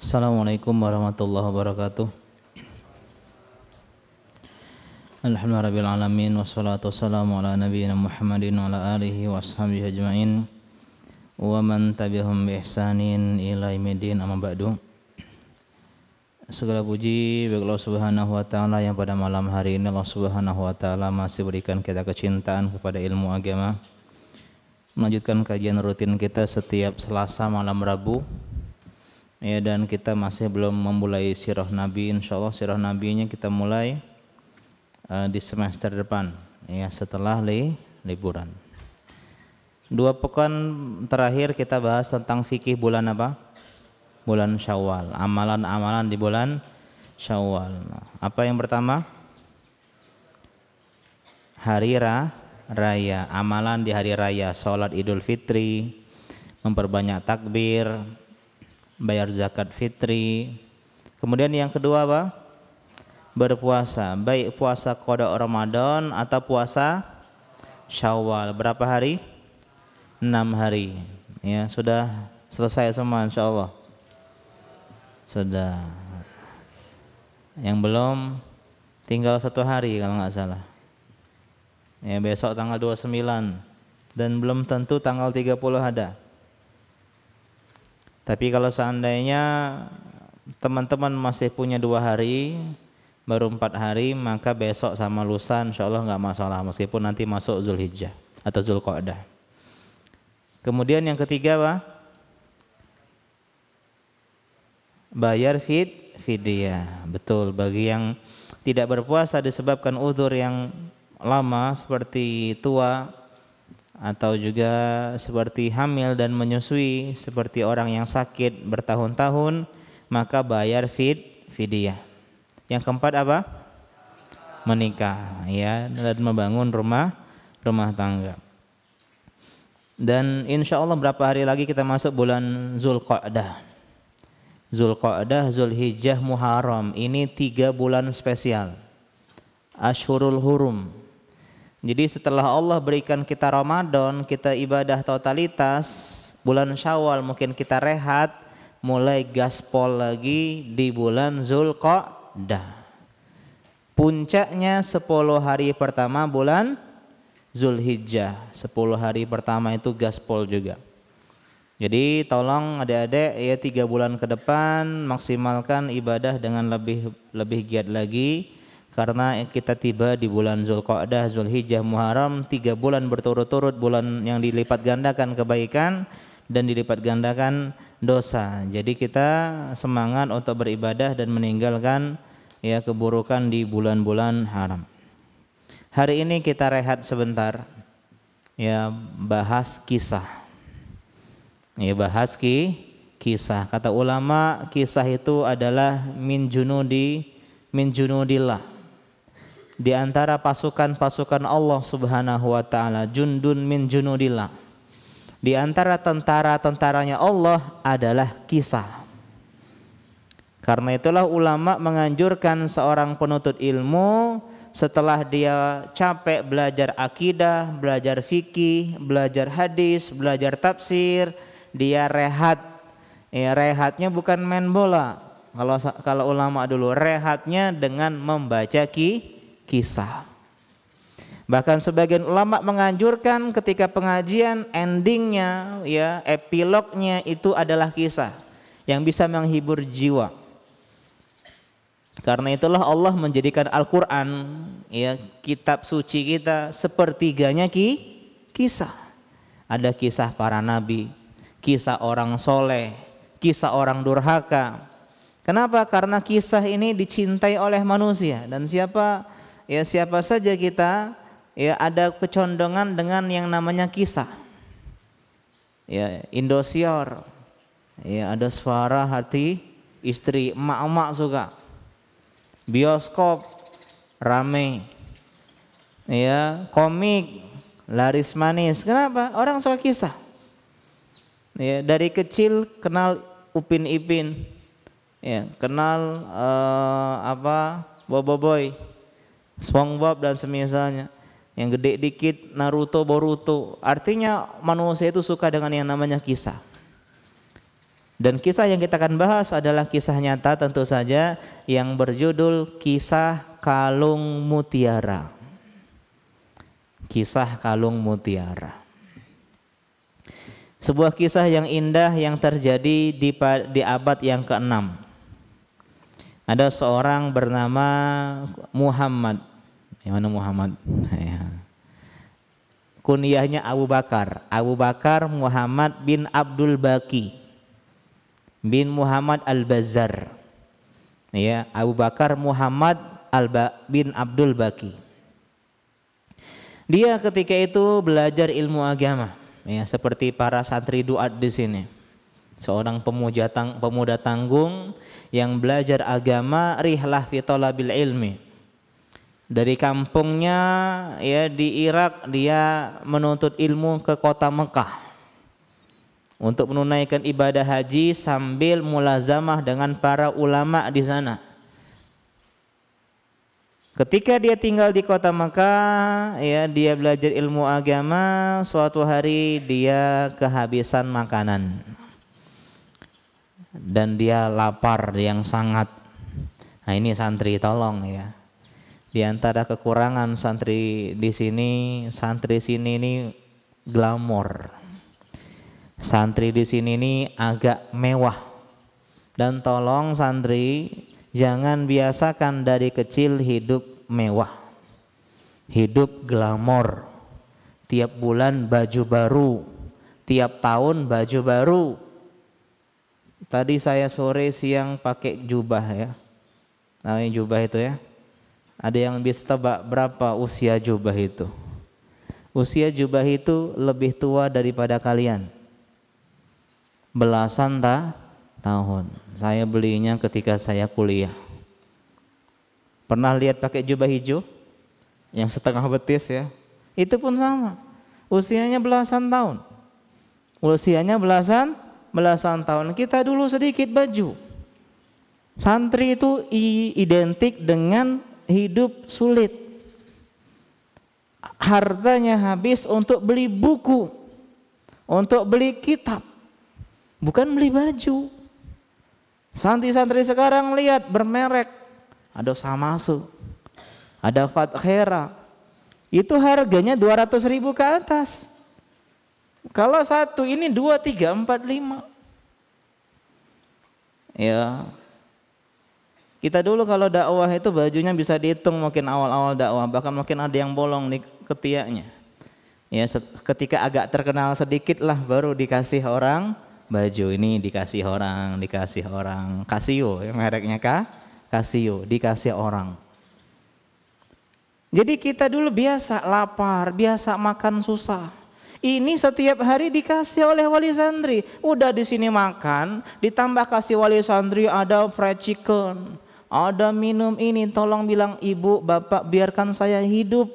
Assalamualaikum warahmatullahi wabarakatuh. Alhamdulillahirrahmanirrahim. Wassalatu wassalamu ala nabiyyina Muhammadin wa ala alihi wa ashabihi ajma'in wa man tabi'ahum bi ihsanin ila yaumil amma ba'du. Segala puji bagi Allah Subhanahu wa taala yang pada malam hari ini Allah Subhanahu wa taala masih berikan kita kecintaan kepada ilmu agama. Melanjutkan kajian rutin kita setiap Selasa malam Rabu. Ya, dan kita masih belum memulai sirah Nabi. Insyaallah sirah Nabinya kita mulai di semester depan, ya, setelah liburan. 2 pekan terakhir kita bahas tentang fikih bulan apa? Bulan Syawal. Amalan-amalan di bulan Syawal. Apa yang pertama? Hari raya. Amalan di hari raya. Salat Idul Fitri, memperbanyak takbir, bayar zakat fitri. Kemudian yang kedua apa? Berpuasa, baik puasa qada Ramadan atau puasa Syawal. Berapa hari? 6 hari. Ya, sudah selesai semua insyaallah. Sudah. Yang belum tinggal 1 hari kalau nggak salah. Ya, besok tanggal 29 dan belum tentu tanggal 30 ada. Tapi kalau seandainya teman-teman masih punya 2 hari, baru 4 hari, maka besok sama lusa insyaallah nggak masalah, meskipun nanti masuk Zulhijjah atau Zulqa'dah. Kemudian yang ketiga apa? Bayar fidyah. Betul, bagi yang tidak berpuasa disebabkan uzur yang lama seperti tua, atau juga seperti hamil dan menyusui, seperti orang yang sakit bertahun-tahun, maka bayar fidyah. Yang keempat apa? Menikah, ya, dan membangun rumah tangga. Dan insya Allah berapa hari lagi kita masuk bulan Zulqa'dah. Zulqa'dah, Zulhijjah, Muharram. Ini 3 bulan spesial, Ashhurul Hurum. Jadi setelah Allah berikan kita Ramadan, kita ibadah totalitas, bulan Syawal mungkin kita rehat, mulai gaspol lagi di bulan Zulqa'dah. Puncaknya 10 hari pertama bulan Zulhijjah. 10 hari pertama itu gaspol juga. Jadi tolong adik-adik ya 3 bulan ke depan maksimalkan ibadah dengan lebih giat lagi. Karena kita tiba di bulan Zulqa'dah, Zulhijjah, Muharram, 3 bulan berturut-turut, bulan yang dilipat gandakan kebaikan dan dilipat gandakan dosa. Jadi kita semangat untuk beribadah dan meninggalkan ya keburukan di bulan-bulan haram. Hari ini kita rehat sebentar, ya, bahas kisah. Ya, bahas kisah. Kata ulama, kisah itu adalah min junudillah. Di antara pasukan-pasukan Allah Subhanahu wa taala, jundun min junudillah. Di antara tentara-tentaranya Allah adalah kisah. Karena itulah ulama menganjurkan seorang penuntut ilmu setelah dia capek belajar akidah, belajar fikih, belajar hadis, belajar tafsir, dia rehat. Ya, rehatnya bukan main bola. Kalau ulama dulu rehatnya dengan membaca kisah. Bahkan sebagian ulama menganjurkan ketika pengajian endingnya, ya, epilognya itu adalah kisah yang bisa menghibur jiwa. Karena itulah Allah menjadikan Al-Qur'an, ya, kitab suci kita, sepertiganya kisah. Ada kisah para nabi, kisah orang soleh, kisah orang durhaka. Kenapa? Karena kisah ini dicintai oleh manusia, dan siapa saja kita, ya, ada kecondongan dengan yang namanya kisah. Ya, Indosiar, ya, ada suara hati istri, emak-emak suka. Bioskop rame, ya, komik laris manis. Kenapa? Orang suka kisah. Ya, dari kecil kenal Upin Ipin, ya, kenal Boboiboy, SpongeBob dan semisalnya. Yang gede dikit Naruto, Boruto. Artinya manusia itu suka dengan yang namanya kisah. Dan kisah yang kita akan bahas adalah kisah nyata tentu saja yang berjudul Kisah Kalung Mutiara. Kisah Kalung Mutiara. Sebuah kisah yang indah yang terjadi di abad yang ke-6. Ada seorang bernama Muhammad. Yang mana Muhammad? Kunyahnya Abu Bakar. Abu Bakar Muhammad bin Abdul Baqi bin Muhammad Al-Bazzar. Ya, Abu Bakar Muhammad bin Abdul Baqi. Dia ketika itu belajar ilmu agama, ya, seperti para santri duat di sini. Seorang pemuda tanggung yang belajar agama, rihlah fi talabil ilmi. Dari kampungnya, ya, di Irak, dia menuntut ilmu ke kota Mekah untuk menunaikan ibadah haji sambil mulazamah dengan para ulama di sana. Ketika dia tinggal di kota Mekah, ya, dia belajar ilmu agama. Suatu hari dia kehabisan makanan dan dia lapar yang sangat. Nah, ini santri tolong, ya. Di antara kekurangan santri di sini, santri sini ini glamor. Santri di sini ini agak mewah. Dan tolong santri jangan biasakan dari kecil hidup mewah. Hidup glamor. Tiap bulan baju baru, tiap tahun baju baru. Tadi saya sore siang pakai jubah, ya. Nah, ini jubah itu, ya. Ada yang bisa tebak berapa usia jubah itu? Usia jubah itu lebih tua daripada kalian. Belasan tahun. Saya belinya ketika saya kuliah. Pernah lihat pakai jubah hijau? Yang setengah betis, ya. Itu pun sama. Usianya belasan tahun. Usianya belasan tahun. Kita dulu sedikit baju. Santri itu identik dengan hidup sulit. Hartanya habis untuk beli buku, untuk beli kitab, bukan beli baju. Santri-santri sekarang lihat bermerek, ada Samasu, ada Fathera, itu harganya 200.000 ke atas. Kalau satu ini 2, 3, 4, 5. Ya. Kita dulu kalau dakwah itu bajunya bisa dihitung mungkin awal-awal dakwah, bahkan mungkin ada yang bolong di ketiaknya. Ya, ketika agak terkenal sedikit lah baru dikasih orang baju. Ini dikasih orang. Casio, ya, mereknya Casio, dikasih orang. Jadi kita dulu biasa lapar, biasa makan susah. Ini setiap hari dikasih oleh wali santri. Udah di sini makan, ditambah kasih wali santri ada fried chicken, ada minum ini. Tolong bilang ibu, bapak biarkan saya hidup,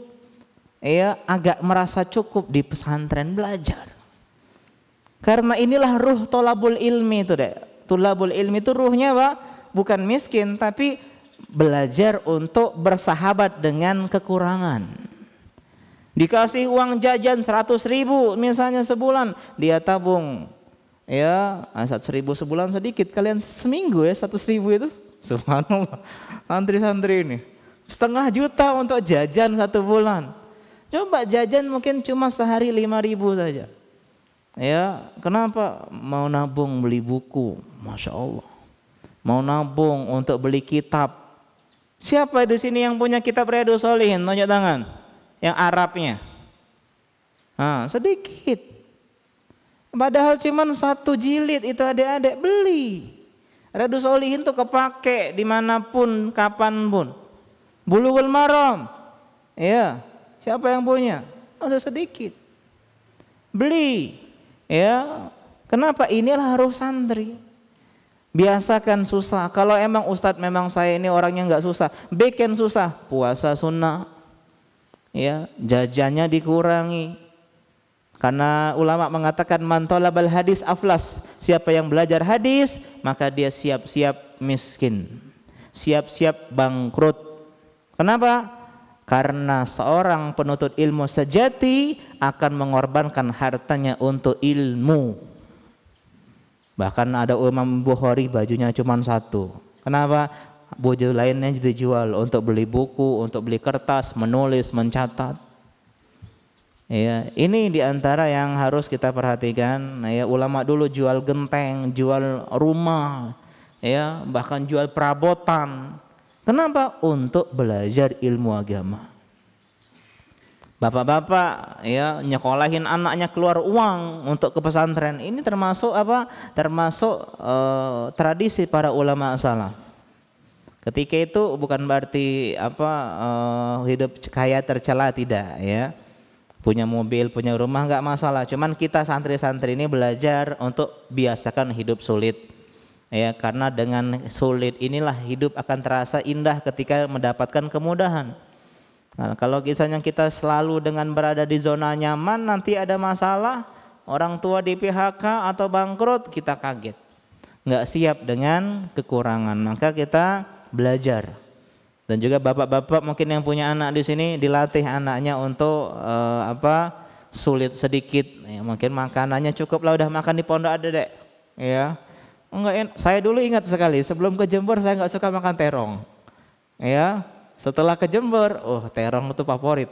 ya, agak merasa cukup di pesantren belajar. Karena inilah ruh tolabul ilmi itu deh. Tolabul ilmi itu ruhnya, Pak, bukan miskin tapi belajar untuk bersahabat dengan kekurangan. Dikasih uang jajan 100.000 misalnya sebulan, dia tabung, ya, 100.000 sebulan sedikit, kalian seminggu ya 100.000 itu, subhanallah. Santri-santri ini 1,5 juta untuk jajan 1 bulan. Coba jajan mungkin cuma sehari 5.000 saja. Ya, kenapa? Mau nabung beli buku, masya Allah. Mau nabung untuk beli kitab. Siapa di sini yang punya kitab Riyadhus Shalihin? Tunjuk tangan. Yang Arabnya, sedikit. Padahal cuma 1 jilid itu adik-adik beli. Riyadhus Shalihin tuh kepake dimanapun, kapanpun. Bulughul Maram, ya, siapa yang punya? Sedikit. Beli, ya. Kenapa? Inilah harus santri. Biasakan susah. Kalau emang Ustadz memang saya ini orangnya nggak susah, bikin susah, puasa sunnah. Ya, jajannya dikurangi. Karena ulama mengatakan man talabal hadis aflas. Siapa yang belajar hadis, maka dia siap-siap miskin. Siap-siap bangkrut. Kenapa? Karena seorang penuntut ilmu sejati akan mengorbankan hartanya untuk ilmu. Bahkan ada Imam Bukhari bajunya cuma satu. Kenapa? Baju lainnya dijual untuk beli buku, untuk beli kertas, menulis, mencatat. Ya, ini diantara yang harus kita perhatikan. Ya, ulama dulu jual genteng, jual rumah, ya, bahkan jual perabotan. Kenapa? Untuk belajar ilmu agama. Bapak-bapak ya nyekolahin anaknya keluar uang untuk ke pesantren. Ini termasuk apa? Termasuk tradisi para ulama salaf. Ketika itu bukan berarti apa hidup kaya tercela, tidak ya. Punya mobil, punya rumah nggak masalah. Cuman kita santri-santri ini belajar untuk biasakan hidup sulit. Ya, karena dengan sulit inilah hidup akan terasa indah ketika mendapatkan kemudahan. Nah, kalau misalnya kita selalu dengan berada di zona nyaman, nanti ada masalah, orang tua di PHK atau bangkrut, kita kaget, nggak siap dengan kekurangan. Maka kita belajar. Dan juga bapak-bapak mungkin yang punya anak di sini, dilatih anaknya untuk sulit sedikit. Ya, mungkin makanannya cukup lah, udah makan di pondok ada dek. Ya, enggak. Saya dulu ingat sekali sebelum ke Jember saya nggak suka makan terong. Ya. Setelah ke Jember, terong itu favorit.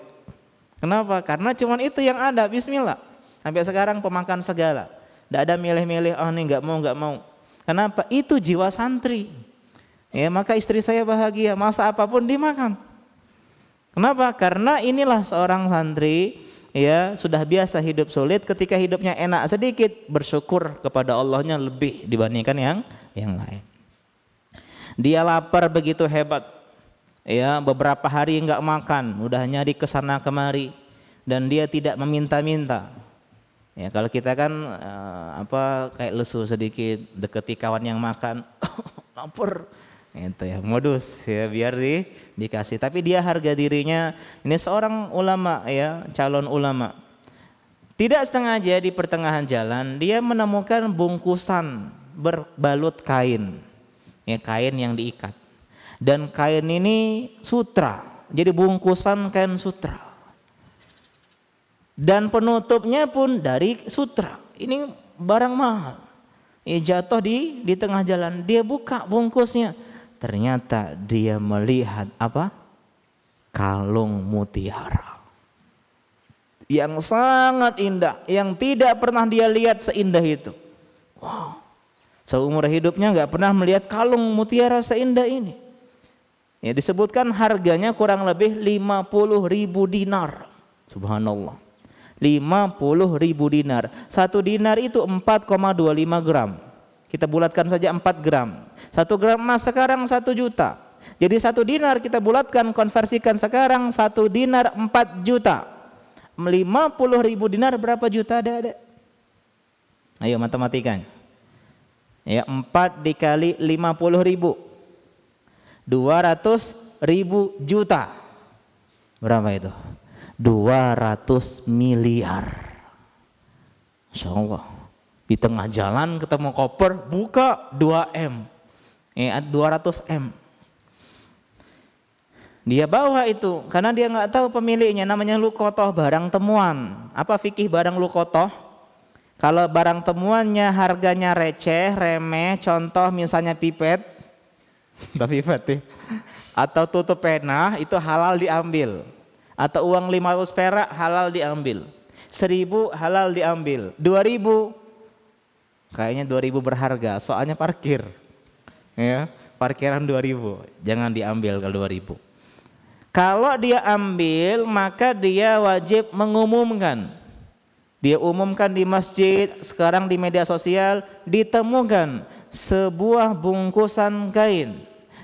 Kenapa? Karena cuman itu yang ada, bismillah. Sampai sekarang pemakan segala. Tidak ada milih-milih, nih nggak mau. Kenapa? Itu jiwa santri. Ya, maka istri saya bahagia, masa apapun dimakan. Kenapa? Karena inilah seorang santri, ya sudah biasa hidup sulit, ketika hidupnya enak sedikit, bersyukur kepada Allahnya lebih dibandingkan yang lain. Dia lapar begitu hebat. Ya, beberapa hari enggak makan, udah nyari ke sana kemari dan dia tidak meminta-minta. Ya, kalau kita kan kayak lesu sedikit, deketi kawan yang makan, lapar. Itu ya modus ya biar dikasih. Tapi dia harga dirinya, ini seorang ulama ya, calon ulama. Tidak sengaja di pertengahan jalan dia menemukan bungkusan berbalut kain. Ya, kain yang diikat. Dan kain ini sutra, jadi bungkusan kain sutra. Dan penutupnya pun dari sutra. Ini barang mahal. Jatuh di tengah jalan, dia buka bungkusnya. Ternyata dia melihat apa? Kalung mutiara. Yang sangat indah, yang tidak pernah dia lihat seindah itu. Wow. Seumur hidupnya nggak pernah melihat kalung mutiara seindah ini. Ya, disebutkan harganya kurang lebih 50.000 dinar. Subhanallah. 50.000 dinar. 1 dinar itu 4,25 gram. Kita bulatkan saja 4 gram. 1 gram emas sekarang 1 juta. Jadi 1 dinar kita bulatkan, konversikan sekarang 1 dinar 4 juta. 50.000 dinar berapa juta ada? Ayo matematikanya. Ya, 4 dikali 50.000. 200.000 juta. Berapa itu? 200 miliar. Masya Allah. Di tengah jalan ketemu koper, buka 2M. 200M. Dia bawa itu karena dia nggak tahu pemiliknya, namanya luqotoh, barang temuan. Apa fikih barang luqotoh? Kalau barang temuannya harganya receh, remeh, contoh misalnya pipet, tapi pipet atau tutup pena, itu halal diambil. Atau uang 500 perak halal diambil. 1.000 halal diambil. 2.000 kayaknya 2.000 berharga, soalnya parkir. Ya, parkiran 2.000, jangan diambil kalau 2.000. Kalau dia ambil, maka dia wajib mengumumkan. Dia umumkan di masjid, sekarang di media sosial, ditemukan sebuah bungkusan kain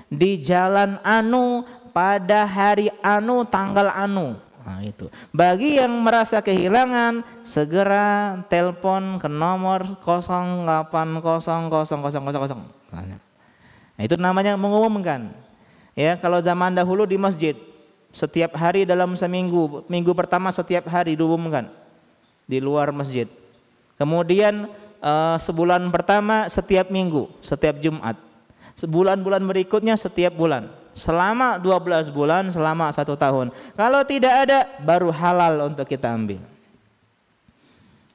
di jalan anu pada hari anu tanggal anu. Nah, itu. Bagi yang merasa kehilangan, segera telepon ke nomor 08000000. Nah, itu namanya mengumumkan. Ya, kalau zaman dahulu di masjid setiap hari dalam seminggu, minggu pertama setiap hari diumumkan di luar masjid. Kemudian sebulan pertama setiap minggu, setiap Jumat. Sebulan-bulan berikutnya setiap bulan. Selama 12 bulan, selama 1 tahun. Kalau tidak ada, baru halal untuk kita ambil.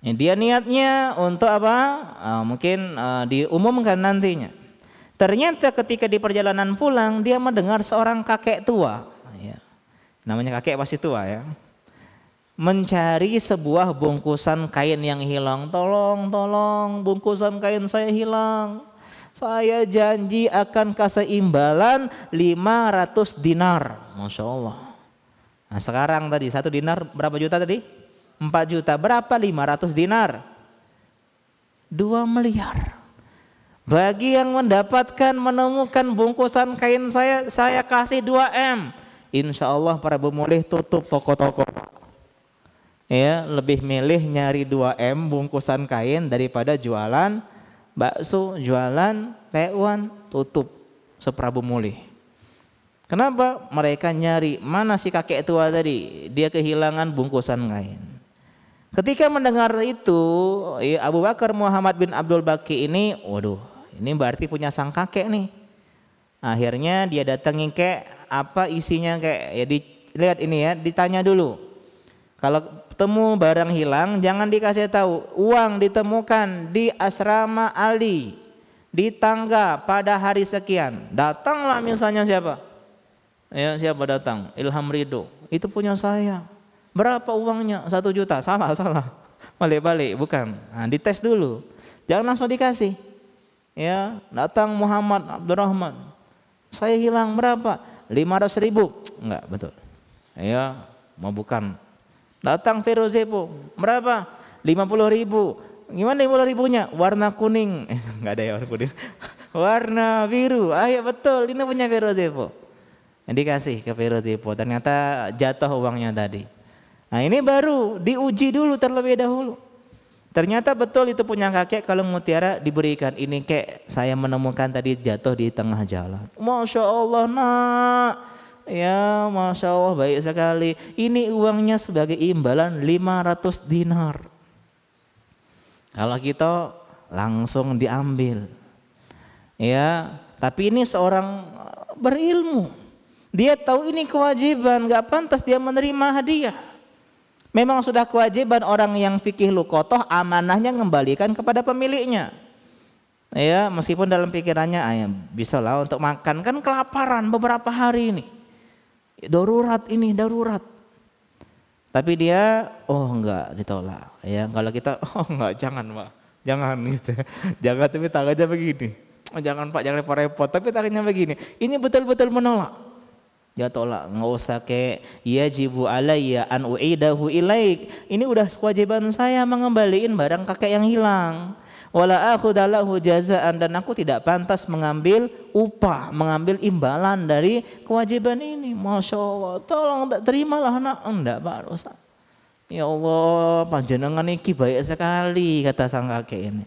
Dia niatnya untuk apa? Mungkin diumumkan nantinya. Ternyata ketika di perjalanan pulang dia mendengar seorang kakek tua. Ya. Namanya kakek pasti tua ya. Mencari sebuah bungkusan kain yang hilang. Tolong, tolong, bungkusan kain saya hilang. Saya janji akan kasih imbalan 500 dinar. Masya Allah. Nah sekarang tadi 1 dinar berapa juta tadi? 4 juta. Berapa 500 dinar? 2 miliar. Bagi yang mendapatkan menemukan bungkusan kain saya kasih 2M. Insya Allah para pemulih tutup toko-toko. Ya, lebih milih nyari 2M bungkusan kain daripada jualan bakso, jualan tewan, tutup seprabu mulih. Kenapa? Mereka nyari mana si kakek tua tadi, dia kehilangan bungkusan kain. Ketika mendengar itu, Abu Bakar Muhammad bin Abdul Baqi ini, waduh, ini berarti punya sang kakek nih. Akhirnya dia datangin kayak apa isinya kayak ya dilihat ini ya, ditanya dulu. Kalau temu barang hilang jangan dikasih tahu. Uang ditemukan di asrama Ali di tangga pada hari sekian. Datanglah misalnya siapa? Ya, siapa datang? Ilham Ridho. Itu punya saya. Berapa uangnya? 1 juta. Salah. Balik-balik, bukan. Nah, dites dulu. Jangan langsung dikasih. Ya, datang Muhammad Abdurrahman. Saya hilang berapa? 500.000. Enggak, betul. Ya, mau bukan. Datang Ferozepo, berapa? 50.000. Gimana 50.000-nya? Warna kuning. Enggak ada ya warna kuning. Warna biru. Ah ya betul, ini punya Ferozepo. Dikasih ke Ferozepo, ternyata jatuh uangnya tadi. Nah ini baru diuji dulu terlebih dahulu. Ternyata betul itu punya kakek, kalau mutiara diberikan. Ini kek saya menemukan tadi jatuh di tengah jalan. Masya Allah nak. Ya Masya Allah baik sekali. Ini uangnya sebagai imbalan 500 dinar. Kalau kita langsung diambil. Ya, tapi ini seorang berilmu. Dia tahu ini kewajiban, gak pantas dia menerima hadiah. Memang sudah kewajiban orang yang fikih luqathah amanahnya mengembalikan kepada pemiliknya. Ya, meskipun dalam pikirannya bisa lah untuk makan, kan kelaparan beberapa hari ini. Darurat ini, darurat. Tapi dia, enggak ditolak. Ya, kalau kita, enggak, jangan Pak, jangan gitu. Jangan tapi tangannya begini. Jangan Pak, jangan repot-repot. Tapi tangannya begini. Ini betul-betul menolak. Dia tolak, nggak usah kayak yajibu alayya an u'idahu ilaik. Ini udah kewajiban saya mengembalikan barang kakek yang hilang. Wala akhudalahu jazaan, dan aku tidak pantas mengambil upah, mengambil imbalan dari kewajiban ini. Masya Allah, tolong tak terimalah nak. Enggak Pak Ustaz. Ya Allah, panjenengan iki baik sekali, kata sang kakek ini.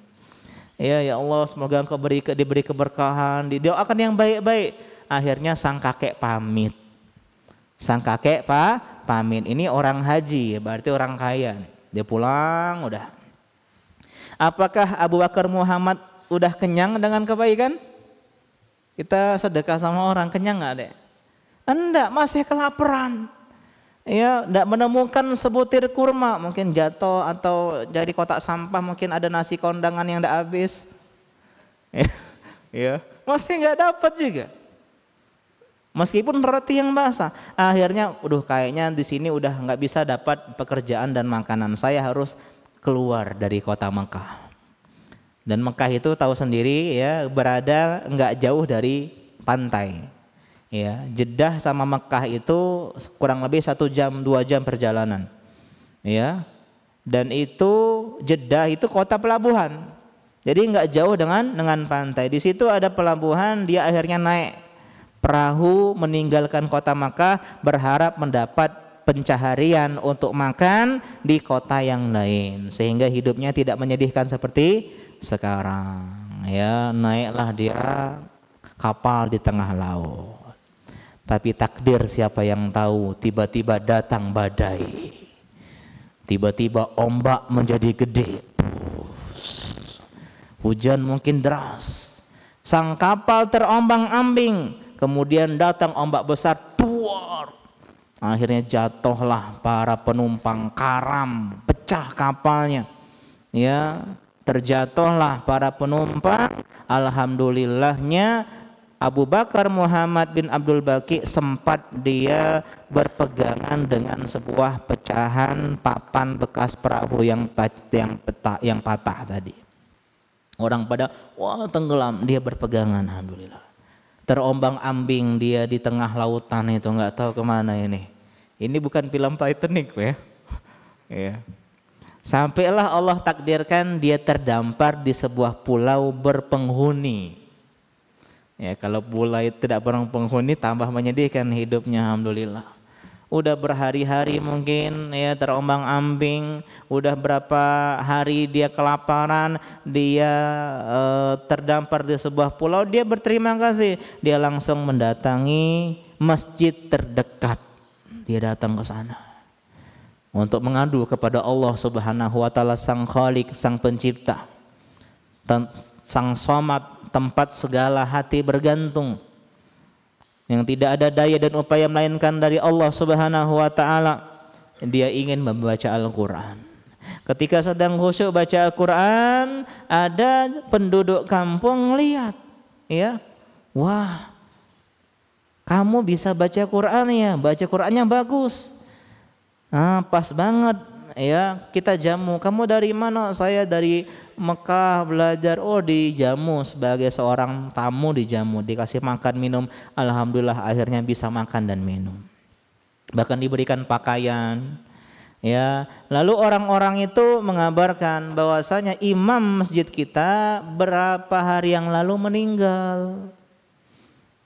Ya Allah, semoga engkau diberi keberkahan, didoakan yang baik-baik. Akhirnya sang kakek pamit. Sang kakek pamit. Ini orang haji, berarti orang kaya. Dia pulang udah. Apakah Abu Bakar Muhammad udah kenyang dengan kebaikan? Kita sedekah sama orang, kenyang nggak deh? Enggak, masih kelaparan. Ya, enggak menemukan sebutir kurma, mungkin jatuh atau jadi kotak sampah, mungkin ada nasi kondangan yang enggak habis. Ya, masih enggak dapat juga. Meskipun roti yang basah, akhirnya, kayaknya di sini udah enggak bisa dapat pekerjaan dan makanan. Saya harus keluar dari kota Mekah. Dan Mekah itu tahu sendiri ya, berada enggak jauh dari pantai. Ya, Jeddah sama Mekah itu kurang lebih 1 jam 2 jam perjalanan. Ya. Dan itu Jeddah itu kota pelabuhan. Jadi enggak jauh dengan pantai. Di situ ada pelabuhan, dia akhirnya naik perahu meninggalkan kota Makkah berharap mendapat pencaharian untuk makan di kota yang lain, sehingga hidupnya tidak menyedihkan seperti sekarang. Ya, naiklah dia kapal di tengah laut. Tapi takdir siapa yang tahu, tiba-tiba datang badai. Tiba-tiba ombak menjadi gede. Hujan mungkin deras. Sang kapal terombang-ambing. Kemudian datang ombak besar, tuar. Akhirnya jatuhlah para penumpang, karam, pecah kapalnya. ya terjatuhlah para penumpang. Alhamdulillahnya Abu Bakar Muhammad bin Abdul Baqi sempat dia berpegangan dengan sebuah pecahan papan bekas perahu yang patah tadi. Orang pada wah tenggelam, dia berpegangan, alhamdulillah. Terombang-ambing dia di tengah lautan itu, nggak tahu kemana ini. Ini bukan film Titanic ya. Ya. Sampailah Allah takdirkan dia terdampar di sebuah pulau berpenghuni. Ya, kalau pulau tidak berpenghuni tambah menyedihkan hidupnya, alhamdulillah. Udah berhari-hari mungkin ya terombang-ambing, udah berapa hari dia kelaparan, dia terdampar di sebuah pulau, dia berterima kasih, dia langsung mendatangi masjid terdekat. Dia datang ke sana untuk mengadu kepada Allah Subhanahu wa taala, Sang Khalik, Sang Pencipta, Sang Somad, tempat segala hati bergantung, yang tidak ada daya dan upaya melainkan dari Allah Subhanahu wa taala. Dia ingin membaca Al-Qur'an. Ketika sedang khusyuk baca Al-Qur'an, ada penduduk kampung lihat, ya, wah, kamu bisa baca Qur'an ya, baca Qur'annya bagus. Pas banget ya, kita jamu. Kamu dari mana? Saya dari Mekah belajar. Oh, dijamu sebagai seorang tamu, dijamu, dikasih makan minum. Alhamdulillah akhirnya bisa makan dan minum. Bahkan diberikan pakaian. Ya, lalu orang-orang itu mengabarkan bahwasanya imam masjid kita berapa hari yang lalu meninggal.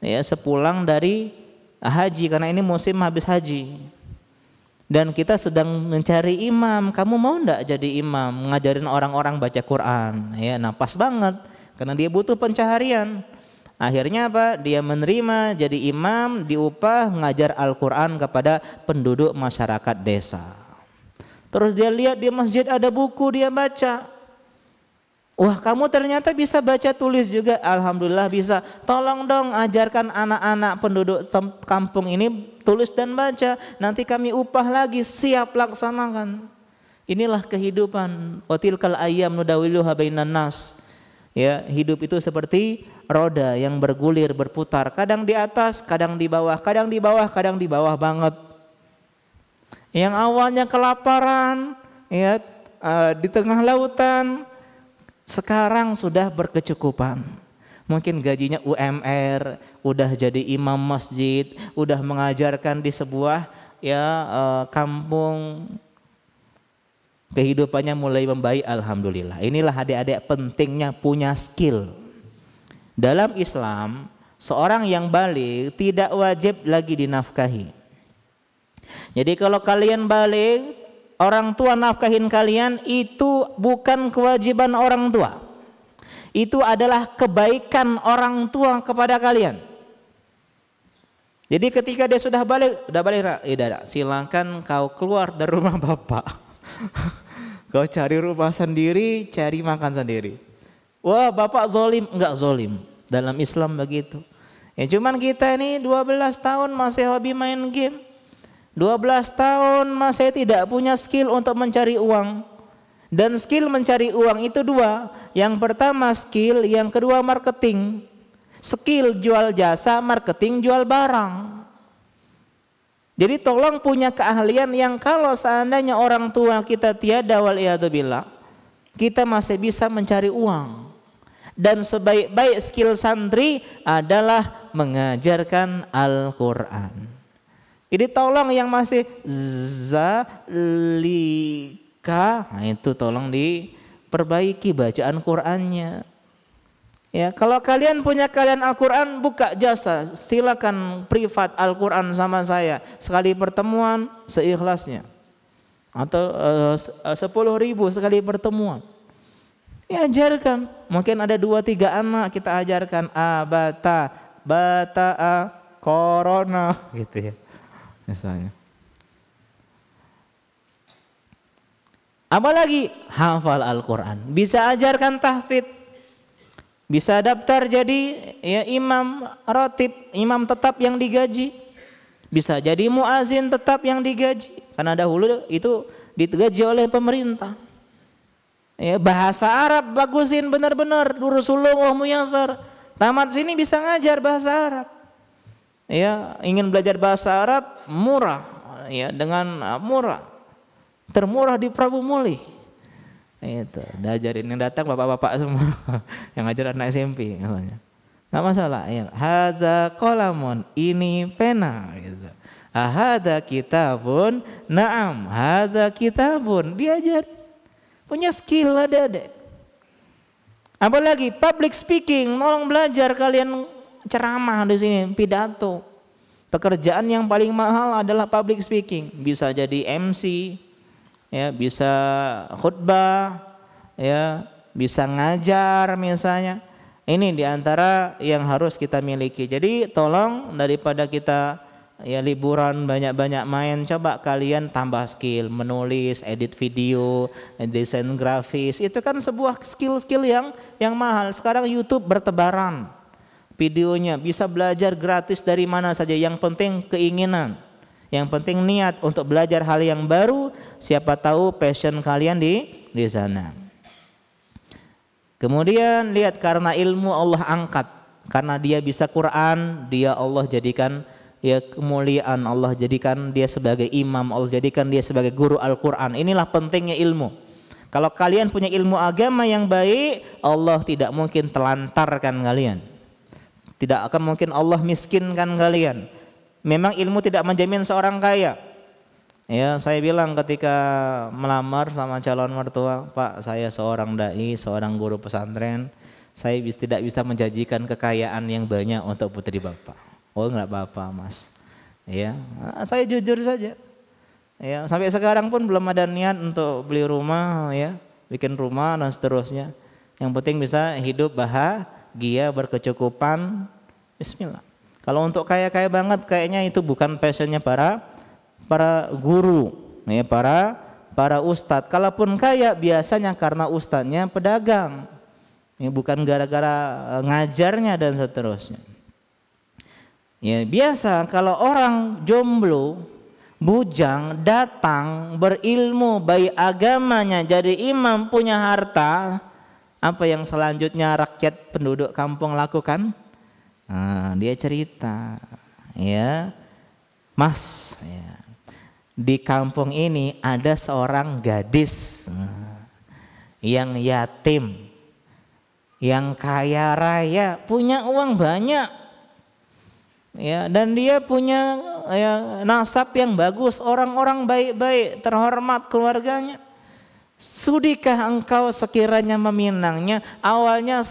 Ya, sepulang dari haji, karena ini musim habis haji. Dan kita sedang mencari imam, kamu mau enggak jadi imam, ngajarin orang-orang baca Quran? Ya, nah pas banget, karena dia butuh pencaharian. Akhirnya apa? Dia menerima jadi imam, diupah ngajar Al-Quran kepada penduduk masyarakat desa. Terus dia lihat di masjid ada buku, dia baca. Wah, kamu ternyata bisa baca tulis juga. Alhamdulillah bisa. Tolong dong ajarkan anak-anak penduduk kampung ini tulis dan baca. Nanti kami upah lagi. Siap, laksanakan. Inilah kehidupan. Wa tilkal ayyam nudawiluha bainan nas. Ya, hidup itu seperti roda yang bergulir, berputar. Kadang di atas, kadang di bawah, kadang di bawah, kadang di bawah banget. Yang awalnya kelaparan, ya, di tengah lautan, sekarang sudah berkecukupan. Mungkin gajinya UMR, udah jadi imam masjid, udah mengajarkan di sebuah kampung. Kehidupannya mulai membaik, alhamdulillah. Inilah adik-adik pentingnya punya skill. Dalam Islam, seorang yang baligh tidak wajib lagi dinafkahi. Jadi kalau kalian baligh, orang tua nafkahin kalian, itu bukan kewajiban orang tua. Itu adalah kebaikan orang tua kepada kalian. Jadi ketika dia sudah balik, silakan kau keluar dari rumah bapak. Kau cari rumah sendiri, cari makan sendiri. Wah, bapak zolim. Enggak zolim. Dalam Islam begitu. Ya cuman kita ini 12 tahun masih hobi main game. 12 tahun masih tidak punya skill untuk mencari uang. Dan skill mencari uang itu dua. Yang pertama skill, yang kedua marketing. Skill jual jasa, marketing jual barang. Jadi tolong punya keahlian yang kalau seandainya orang tua kita tiada waliyadzubillah, kita masih bisa mencari uang. Dan sebaik-baik skill santri adalah mengajarkan Al-Quran. Jadi tolong yang masih zalika, nah itu tolong diperbaiki bacaan Qurannya. Ya, kalau kalian punya Al-Quran, buka jasa, silakan privat Al-Quran sama saya. Sekali pertemuan seikhlasnya. Atau 10.000 sekali pertemuan. Ya, ajarkan. Mungkin ada 2-3 anak kita ajarkan. Bata, corona, gitu ya. Misalnya. Apalagi hafal Al-Quran. Bisa ajarkan tahfidz. Bisa daftar jadi ya imam ratib, imam tetap yang digaji. Bisa jadi muazin tetap yang digaji. Karena dahulu itu digaji oleh pemerintah. Ya, bahasa Arab bagusin benar-benar, Rasulullah Muyassar. Tamat sini bisa ngajar bahasa Arab. Ya, ingin belajar bahasa Arab murah, ya dengan murah. Termurah di Prabu Muli. Itu, diajarin yang datang bapak-bapak semua yang ngajar anak SMP misalnya. Enggak masalah, ya. Hadza qalamun, ini pena gitu. Hadza kitabun, na'am, hadza kitabun, diajarin. Punya skill ada. Apalagi public speaking, tolong belajar kalian ceramah di sini, pidato. Pekerjaan yang paling mahal adalah public speaking. Bisa jadi MC, ya, bisa khutbah, ya, bisa ngajar misalnya. Ini diantara yang harus kita miliki. Jadi tolong daripada kita ya liburan banyak-banyak main, coba kalian tambah skill menulis, edit video, desain grafis. Itu kan sebuah skill-skill yang mahal. Sekarang YouTube bertebaran videonya, bisa belajar gratis dari mana saja. Yang penting keinginan, yang penting niat untuk belajar hal yang baru. Siapa tahu passion kalian di sana. Kemudian lihat, karena ilmu Allah angkat, karena dia bisa Quran, dia Allah jadikan ya kemuliaan, Allah jadikan dia sebagai imam, Allah jadikan dia sebagai guru Al-Quran. Inilah pentingnya ilmu. Kalau kalian punya ilmu agama yang baik, Allah tidak mungkin telantarkan kalian, tidak akan mungkin Allah miskinkan kalian. Memang ilmu tidak menjamin seorang kaya. Ya, saya bilang ketika melamar sama calon mertua, Pak, saya seorang dai, seorang guru pesantren, saya tidak bisa menjanjikan kekayaan yang banyak untuk putri Bapak. Oh, enggak apa-apa, Mas. Ya, saya jujur saja. Ya, sampai sekarang pun belum ada niat untuk beli rumah, ya, bikin rumah dan seterusnya. Yang penting bisa hidup bahagia, berkecukupan. Bismillah. Kalau untuk kaya-kaya banget, kayaknya itu bukan passionnya para guru, ya, para ustadz. Kalaupun kaya biasanya karena ustadznya pedagang, ya, bukan gara-gara ngajarnya dan seterusnya. Ya, biasa kalau orang jomblo, bujang datang berilmu, baik agamanya, jadi imam, punya harta, apa yang selanjutnya rakyat penduduk kampung lakukan? Nah, dia cerita, ya, Mas, ya, di kampung ini ada seorang gadis yang yatim, yang kaya raya, punya uang banyak. Ya, dan dia punya ya, nasab yang bagus, orang-orang baik-baik, terhormat keluarganya. Sudikah engkau sekiranya meminangnya? Awalnya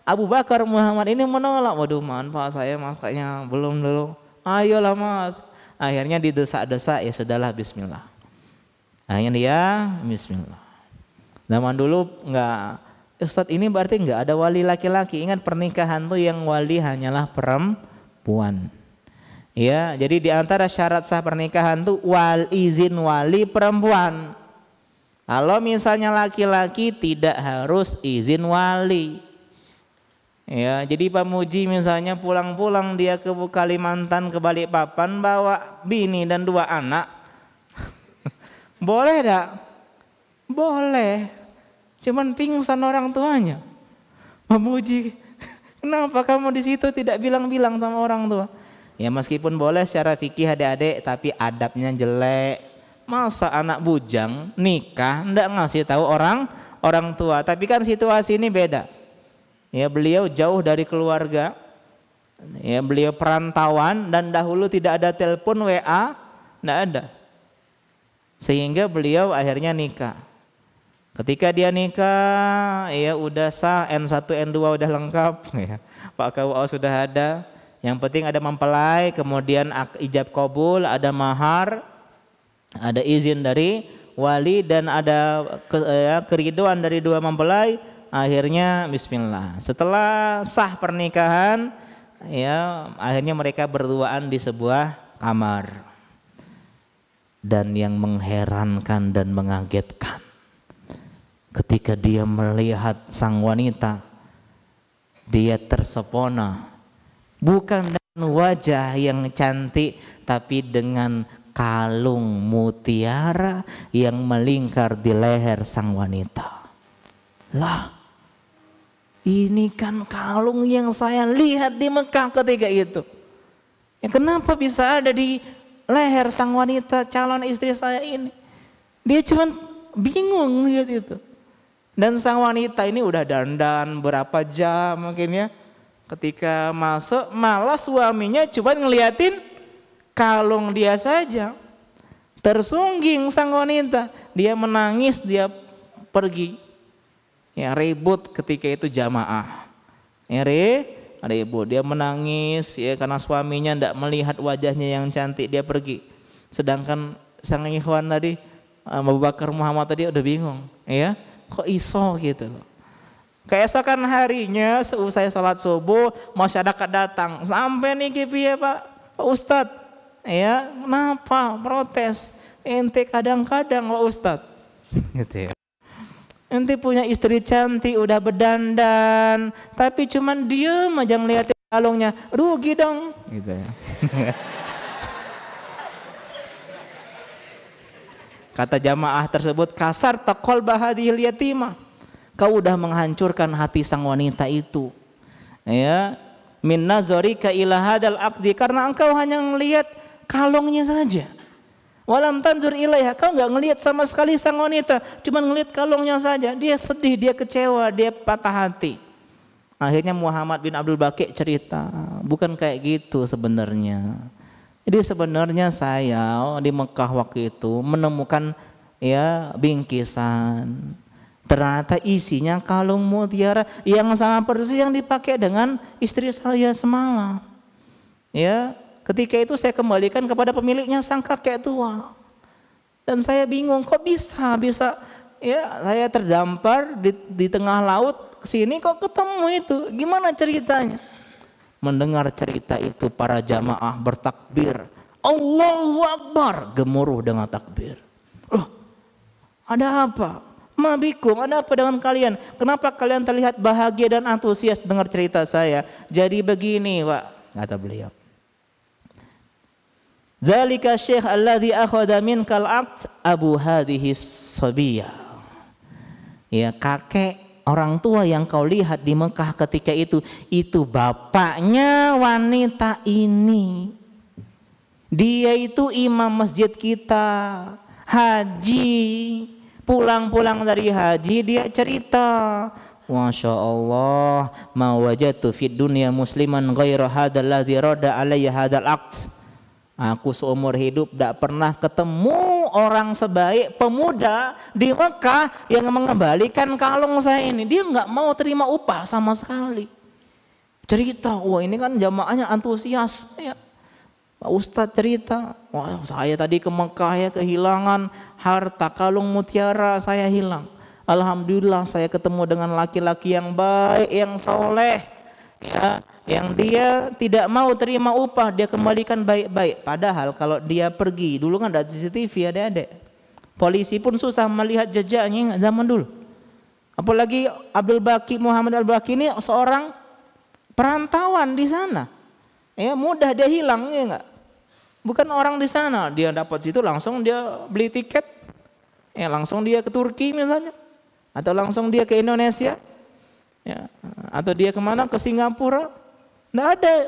Abu Bakar Muhammad ini menolak. Waduh, man, Pak, saya mas kayaknya belum dulu. Ayolah Mas. Akhirnya didesak-desak, ya sudahlah, bismillah. Akhirnya dia bismillah. Zaman dulu enggak, Ustadz ini berarti enggak ada wali laki-laki. Ingat, pernikahan tuh yang wali hanyalah perempuan. Ya, jadi di antara syarat sah pernikahan tuh izin wali perempuan. Kalau misalnya laki-laki tidak harus izin wali. Ya, jadi Pak Muji misalnya pulang-pulang dia ke Kalimantan, ke Balikpapan, bawa bini dan 2 anak. Boleh tak? Boleh. Cuman pingsan orang tuanya. Pak Muji, kenapa kamu di situ tidak bilang-bilang sama orang tua? Ya, meskipun boleh secara fikih adik-adik, tapi adabnya jelek. Masa anak bujang nikah ndak ngasih tahu orang tua? Tapi kan situasi ini beda. Ya, beliau jauh dari keluarga. Ya, beliau perantauan dan dahulu tidak ada telepon, WA, ndak ada. Sehingga beliau akhirnya nikah. Ketika dia nikah, ya udah sah, N1 N2 udah lengkap, ya. Pak KUA sudah ada. Yang penting ada mempelai, kemudian ijab kabul, ada mahar, ada izin dari wali, dan ada keriduan dari 2 mempelai. Akhirnya bismillah. Setelah sah pernikahan, ya akhirnya mereka berduaan di sebuah kamar. Dan yang mengherankan dan mengagetkan, ketika dia melihat sang wanita, dia tersepona, bukan dengan wajah yang cantik, tapi dengan kalung mutiara yang melingkar di leher sang wanita. Lah, ini kan kalung yang saya lihat di Mekah ketika itu. Ya, kenapa bisa ada di leher sang wanita calon istri saya ini? Dia cuma bingung lihat itu. Dan sang wanita ini udah dandan berapa jam mungkin ya. Ketika masuk malah suaminya cuma ngeliatin kalung dia saja. Tersungging sang wanita, dia menangis, dia pergi. Ya, ribut ketika itu jamaah. Ya, ribut, dia menangis ya karena suaminya tidak melihat wajahnya yang cantik, dia pergi. Sedangkan sang ikhwan tadi, Abu Bakar Muhammad tadi udah bingung, ya kok iso gitu loh. Keesokan harinya seusai sholat subuh masyarakat datang, sampai nih piye Pak Ustadz, ya kenapa protes? Ente kadang-kadang Pak Ustadz, gitu ya. Ente punya istri cantik, udah berdandan, tapi cuman diem aja ngeliatin kalungnya, rugi dong, gitu ya. Kata jamaah tersebut, kasar taqol bahadihil yatimah. Kau udah menghancurkan hati sang wanita itu. Ya, min nazarika ila hadal aqdi, karena engkau hanya melihat kalungnya saja. Walam tanzur ilaiha, kau enggak ngelihat sama sekali sang wanita, cuma ngelihat kalungnya saja. Dia sedih, dia kecewa, dia patah hati. Akhirnya Muhammad bin Abdul Baqi cerita, bukan kayak gitu sebenarnya. Jadi sebenarnya saya di Mekah waktu itu menemukan ya bingkisan. Ternyata isinya kalung mutiara yang sama persis yang dipakai dengan istri saya semalam. Ya, ketika itu saya kembalikan kepada pemiliknya, sang kakek tua. Dan saya bingung, kok bisa ya saya terdampar di tengah laut, kesini kok ketemu itu, gimana ceritanya? Mendengar cerita itu para jamaah bertakbir, Allahu Akbar, gemuruh dengan takbir. Loh, ada apa? Mabikum, ada apa dengan kalian? Kenapa kalian terlihat bahagia dan antusias dengar cerita saya? Jadi begini Pak, kata beliau. Zalika syekh alladhi akhadha minkal aqd abu hadhihi sabiyah. Ya, kakek orang tua yang kau lihat di Mekah ketika itu bapaknya wanita ini. Dia itu imam masjid kita, haji. Pulang-pulang dari haji dia cerita, Masya Allah, ma wajadtu fid dunya musliman ghaira hadzal ladzi rada alayya hadzal aqd. Aku seumur hidup tidak pernah ketemu orang sebaik pemuda di Mekah yang mengembalikan kalung saya ini. Dia nggak mau terima upah sama sekali. Cerita, wah ini kan jamaahnya antusias ya. Pak Ustadz cerita, wah saya tadi ke Mekah ya kehilangan harta, kalung mutiara saya hilang. Alhamdulillah saya ketemu dengan laki-laki yang baik, yang soleh, ya, yang dia tidak mau terima upah, dia kembalikan baik-baik. Padahal kalau dia pergi, dulu kan ada CCTV adik-adik, polisi pun susah melihat jejaknya zaman dulu. Apalagi Muhammad Abdul Baqi ini seorang perantauan di sana. Ya mudah dia hilang ya enggak. Bukan orang di sana, dia dapat situ langsung dia beli tiket. Ya langsung dia ke Turki misalnya. Atau langsung dia ke Indonesia. Ya, atau dia kemana? Ke Singapura.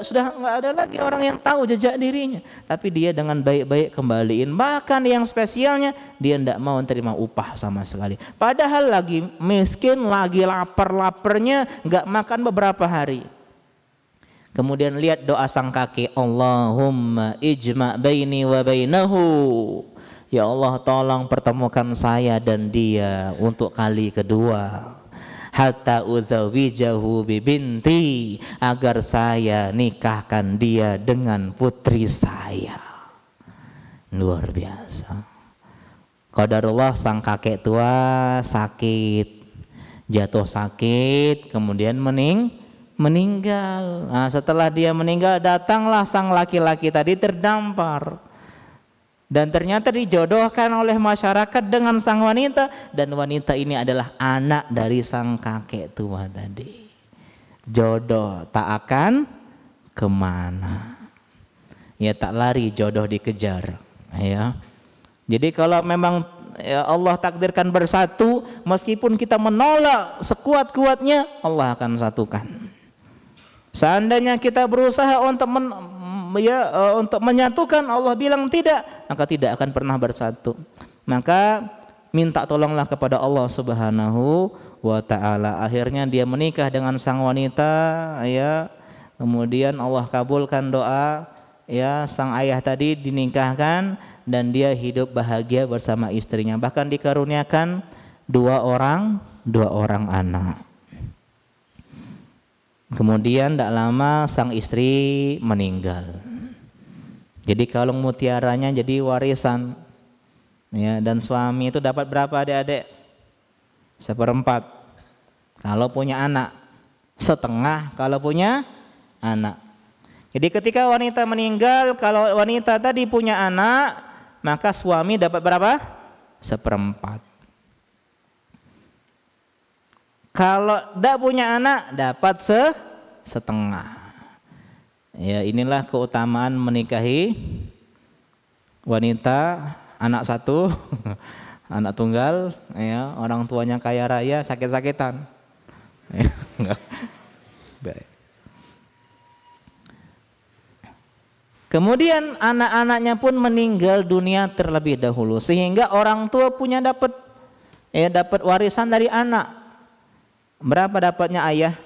Sudah enggak ada lagi orang yang tahu jejak dirinya. Tapi dia dengan baik-baik kembaliin. Bahkan yang spesialnya dia enggak mau terima upah sama sekali. Padahal lagi miskin, lagi lapar-laparnya, enggak makan beberapa hari. Kemudian lihat doa sang kakek, Allahumma ijma' baini wa bainahu. Ya Allah tolong pertemukan saya dan dia untuk kali kedua. Hatta uzawijahu bibinti, agar saya nikahkan dia dengan putri saya. Luar biasa. Qadarullah sang kakek tua sakit. Jatuh sakit, kemudian meninggal. Nah, setelah dia meninggal datanglah sang laki-laki tadi terdampar. Dan ternyata dijodohkan oleh masyarakat dengan sang wanita, dan wanita ini adalah anak dari sang kakek tua tadi. Jodoh tak akan kemana. Ya tak lari, jodoh dikejar. Ya. Jadi kalau memang ya Allah takdirkan bersatu, meskipun kita menolak sekuat-kuatnya, Allah akan satukan. Seandainya kita berusaha untuk untuk menyatukan, Allah bilang tidak, maka tidak akan pernah bersatu. Maka minta tolonglah kepada Allah Subhanahu wa ta'ala. Akhirnya dia menikah dengan sang wanita, ya. Kemudian Allah kabulkan doa, ya, sang ayah tadi dinikahkan dan dia hidup bahagia bersama istrinya. Bahkan dikaruniakan dua orang anak. Kemudian tidak lama sang istri meninggal. Jadi kalung mutiaranya jadi warisan, ya, dan suami itu dapat berapa adik-adik? 1/4 kalau punya anak, setengah kalau punya anak. Jadi ketika wanita meninggal, kalau wanita tadi punya anak, maka suami dapat berapa? 1/4. Kalau tidak punya anak, dapat setengah. Ya, inilah keutamaan menikahi wanita anak satu, anak tunggal, ya, orang tuanya kaya raya, sakit-sakitan. Baik. Kemudian anak-anaknya pun meninggal dunia terlebih dahulu, sehingga orang tua punya dapat warisan dari anak. Berapa dapatnya ayah?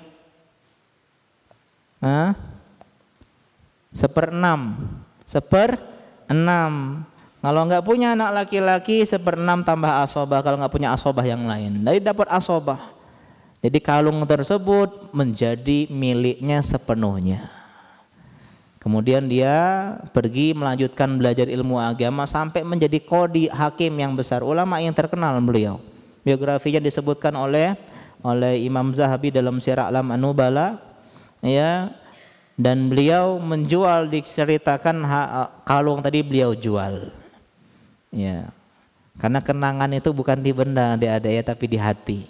1/6. Kalau nggak punya anak laki-laki 1/6 tambah asobah, kalau nggak punya asobah yang lain. Dari dapat asobah. Jadi kalung tersebut menjadi miliknya sepenuhnya. Kemudian dia pergi melanjutkan belajar ilmu agama sampai menjadi qadhi, hakim yang besar, ulama yang terkenal beliau. Biografinya disebutkan oleh Imam Zahabi dalam Syiar A'lam An-Nubala, ya. Dan beliau menjual, diceritakan kalung tadi beliau jual. Ya. Karena kenangan itu bukan di benda adik-adik, ya, tapi di hati.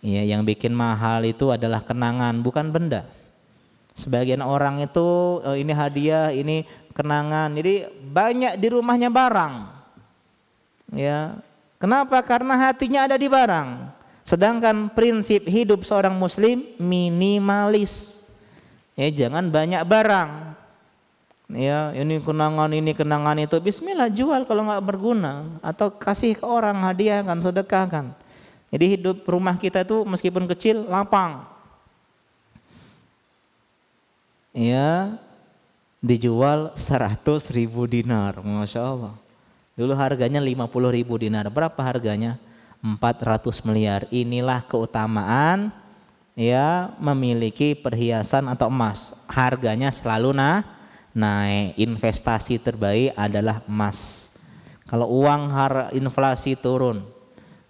Ya, yang bikin mahal itu adalah kenangan, bukan benda. Sebagian orang itu ini hadiah, ini kenangan. Jadi banyak di rumahnya barang. Ya. Kenapa? Karena hatinya ada di barang. Sedangkan prinsip hidup seorang muslim minimalis. Ya, jangan banyak barang. Ya, ini kenangan itu. Bismillah, jual kalau nggak berguna, atau kasih ke orang, hadiahkan, sedekahkan. Jadi hidup rumah kita itu meskipun kecil, lapang. Ya, dijual 100.000 dinar, masya Allah. Dulu harganya 50.000 dinar. Berapa harganya? 400 miliar. Inilah keutamaan, ya, memiliki perhiasan atau emas. Harganya selalu naik. Investasi terbaik adalah emas. Kalau uang inflasi turun,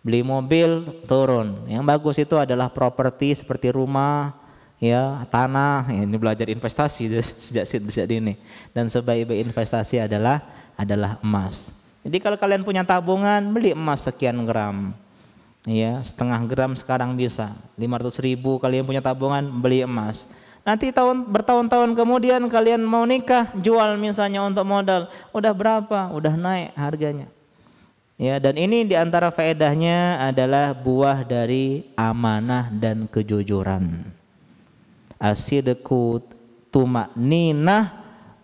beli mobil turun. Yang bagus itu adalah properti seperti rumah, ya, tanah. Ini belajar investasi sejak dini. Dan sebaik-baik investasi adalah emas. Jadi kalau kalian punya tabungan, beli emas sekian gram, ya, 0,5 gram sekarang bisa 500.000. Kalian punya tabungan, beli emas. Nanti bertahun-tahun kemudian kalian mau nikah, jual misalnya untuk modal, udah berapa? Udah naik harganya. Ya, dan ini diantara faedahnya adalah buah dari amanah dan kejujuran. As-sidqu tuma'ninah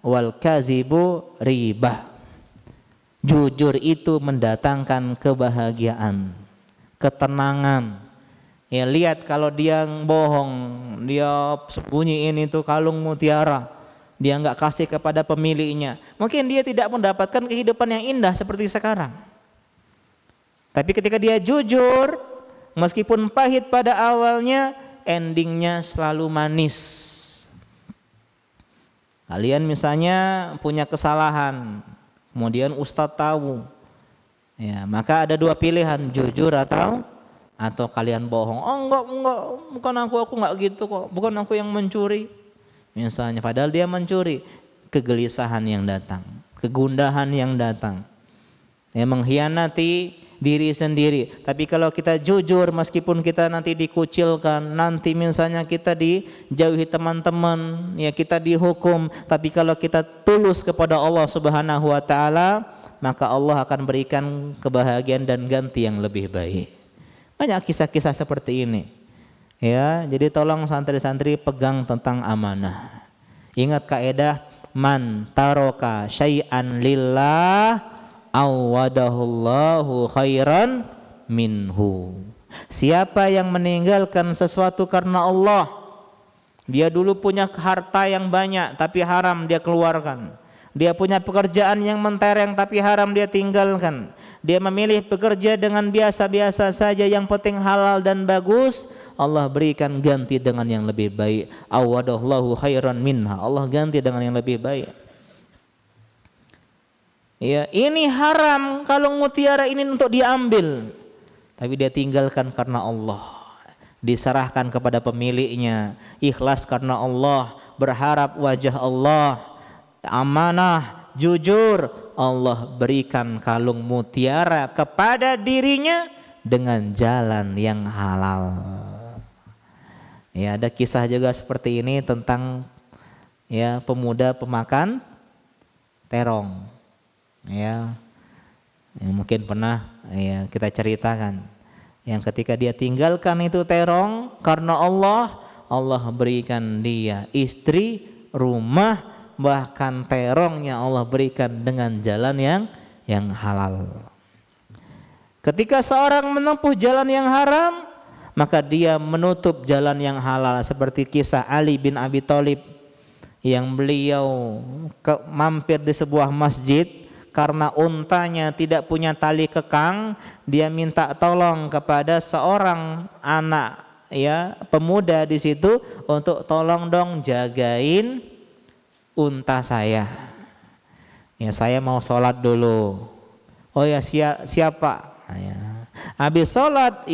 wal kazibu ribah. Jujur itu mendatangkan kebahagiaan, ketenangan. Ya, lihat kalau dia bohong, dia sembunyiin itu kalung mutiara, dia nggak kasih kepada pemiliknya, mungkin dia tidak mendapatkan kehidupan yang indah seperti sekarang. Tapi ketika dia jujur, meskipun pahit pada awalnya, endingnya selalu manis. Kalian misalnya punya kesalahan, kemudian ustadz tahu, ya, maka ada dua pilihan, jujur atau kalian bohong. Oh enggak, bukan aku enggak gitu kok, bukan aku yang mencuri misalnya, padahal dia mencuri. Kegelisahan yang datang, kegundahan yang datang, ya, mengkhianati diri sendiri. Tapi kalau kita jujur, meskipun kita nanti dikucilkan, nanti misalnya kita dijauhi teman-teman, ya, kita dihukum, tapi kalau kita tulus kepada Allah Subhanahu wa taala, maka Allah akan berikan kebahagiaan dan ganti yang lebih baik. Banyak kisah-kisah seperti ini. Ya, jadi tolong santri-santri pegang tentang amanah. Ingat kaidah man taroka syai'an lillah awadahullahu khairan minhu. Siapa yang meninggalkan sesuatu karena Allah, dia dulu punya harta yang banyak tapi haram dia keluarkan. Dia punya pekerjaan yang mentereng tapi haram dia tinggalkan. Dia memilih bekerja dengan biasa-biasa saja yang penting halal dan bagus, Allah berikan ganti dengan yang lebih baik. Awadallahu khairan minha. Allah ganti dengan yang lebih baik. Ya, ini haram kalau mutiara ini untuk diambil, tapi dia tinggalkan karena Allah. Diserahkan kepada pemiliknya, ikhlas karena Allah, berharap wajah Allah, amanah, jujur, Allah berikan kalung mutiara kepada dirinya dengan jalan yang halal. Ya, ada kisah juga seperti ini tentang ya pemuda pemakan terong. Ya, yang mungkin pernah ya kita ceritakan. Yang ketika dia tinggalkan itu terong karena Allah, Allah berikan dia istri, rumah, bahkan terongnya Allah berikan dengan jalan yang halal. Ketika seorang menempuh jalan yang haram, maka dia menutup jalan yang halal, seperti kisah Ali bin Abi Thalib yang beliau mampir di sebuah masjid karena untanya tidak punya tali kekang, dia minta tolong kepada seorang anak ya pemuda di situ untuk tolong dong jagain unta saya. Ya saya mau sholat dulu. Oh ya siapa? Ya. Habis sholat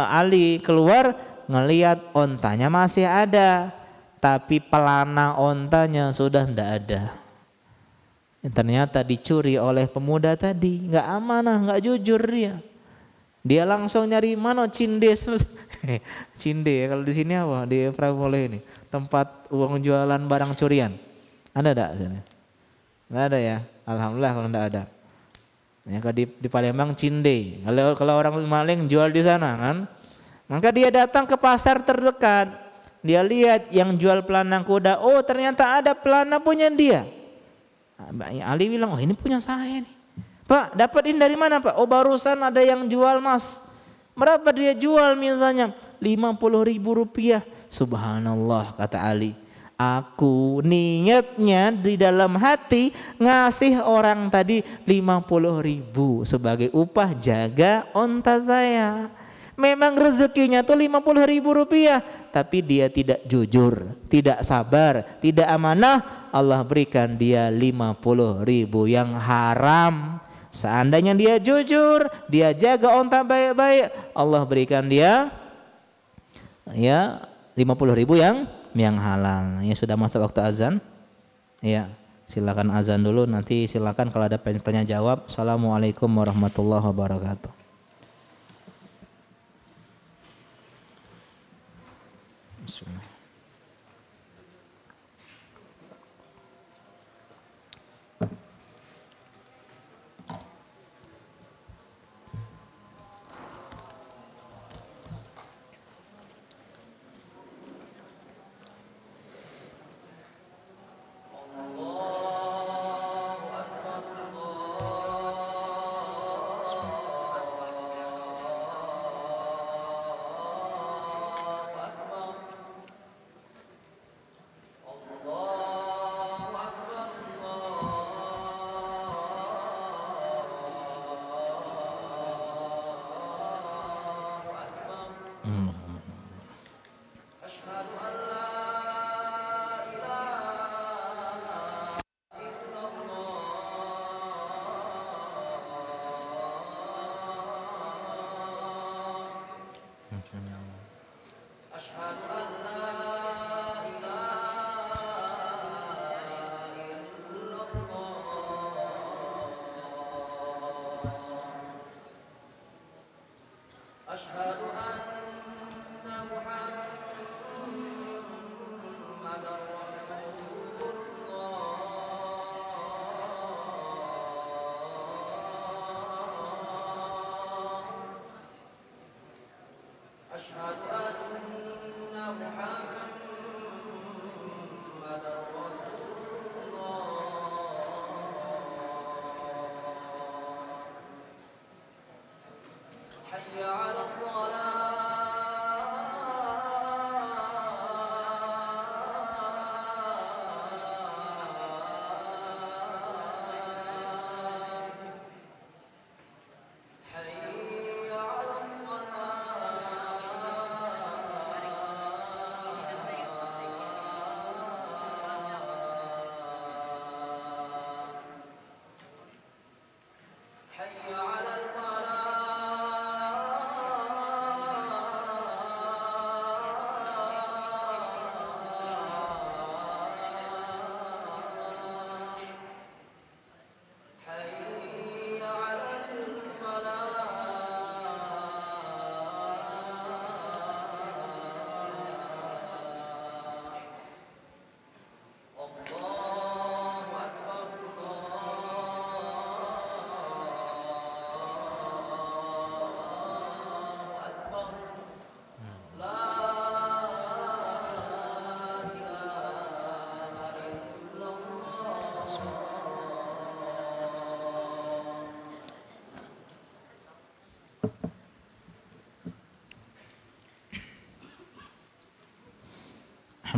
Ali keluar ngelihat ontanya masih ada, tapi pelana ontanya sudah tidak ada. Ternyata dicuri oleh pemuda tadi, nggak amanah, nggak jujur dia. Dia langsung nyari mana cindes, cinde ya kalau di sini apa di Praboleh ini tempat uang jualan barang curian. Ada enggak sini? Nggak ada ya, alhamdulillah kalau enggak ada. Ya kalau di Palembang cinde, kalau orang maling jual di sana kan. Maka dia datang ke pasar terdekat, dia lihat yang jual pelana kuda, oh ternyata ada pelana punya dia. Ali bilang, oh ini punya saya nih. Pak, dapat ini dari mana Pak? Oh barusan ada yang jual mas. Berapa dia jual misalnya? 50.000 rupiah. Subhanallah kata Ali. Aku niatnya di dalam hati ngasih orang tadi 50.000 sebagai upah jaga onta saya. Memang rezekinya tuh 50.000 rupiah, tapi dia tidak jujur, tidak sabar, tidak amanah. Allah berikan dia 50.000 yang haram. Seandainya dia jujur, dia jaga onta baik-baik, Allah berikan dia ya 50.000 yang halal. Ya sudah masuk waktu azan. Ya silakan azan dulu. Nanti silakan kalau ada tanya jawab. Assalamualaikum warahmatullahi wabarakatuh. Bismillah.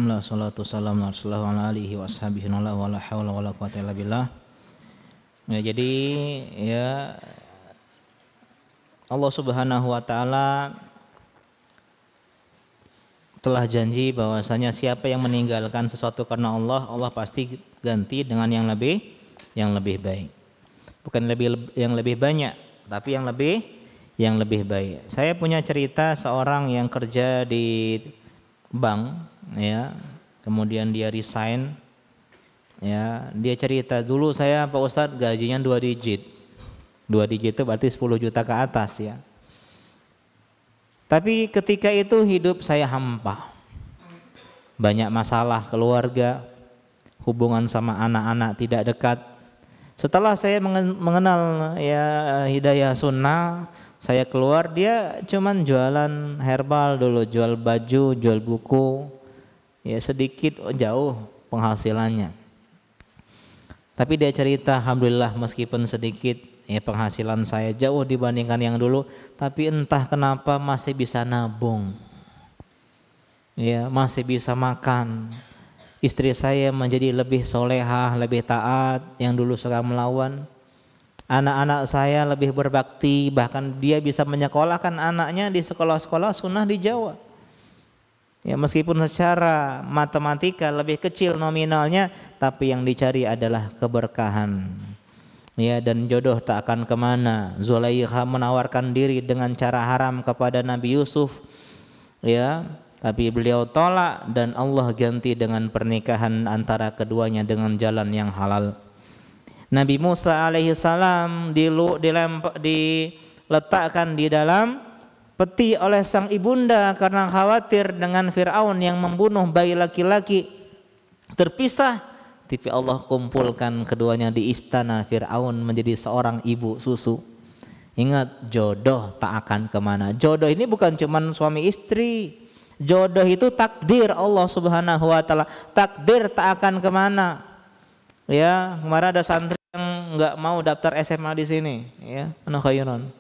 Alhamdulillah, salatu wassalamu ala alihi wa ashabihi wa la hawla wa la quwwata illa billah. Ya, jadi ya Allah Subhanahu wa taala telah janji bahwasanya siapa yang meninggalkan sesuatu karena Allah, Allah pasti ganti dengan yang lebih baik. Bukan yang lebih banyak, tapi yang lebih baik. Saya punya cerita seorang yang kerja di bank, ya, kemudian dia resign, ya, dia cerita dulu saya Pak Ustadz gajinya 2 digit itu berarti 10 juta ke atas, ya, tapi ketika itu hidup saya hampa, banyak masalah keluarga, hubungan sama anak-anak tidak dekat. Setelah saya mengenal ya hidayah sunnah, saya keluar, dia cuman jualan herbal dulu, jual baju, jual buku, ya sedikit jauh penghasilannya. Tapi dia cerita, alhamdulillah meskipun sedikit ya penghasilan saya jauh dibandingkan yang dulu, tapi entah kenapa masih bisa nabung, ya masih bisa makan. Istri saya menjadi lebih solehah, lebih taat, yang dulu suka melawan. Anak-anak saya lebih berbakti, bahkan dia bisa menyekolahkan anaknya di sekolah-sekolah sunnah di Jawa. Ya, meskipun secara matematika lebih kecil nominalnya, tapi yang dicari adalah keberkahan. Ya, dan jodoh tak akan kemana. Zulaikha menawarkan diri dengan cara haram kepada Nabi Yusuf, ya, tapi beliau tolak dan Allah ganti dengan pernikahan antara keduanya dengan jalan yang halal. Nabi Musa alaihi salam diletakkan di dalam peti oleh sang ibunda karena khawatir dengan Fir'aun yang membunuh bayi laki-laki. Terpisah, tapi Allah kumpulkan keduanya di istana Fir'aun menjadi seorang ibu susu. Ingat, jodoh tak akan kemana. Jodoh ini bukan cuma suami istri. Jodoh itu takdir Allah Subhanahu wa taala. Takdir tak akan kemana. Ya, kemarin ada santri yang enggak mau daftar SMA di sini, ya, khairon.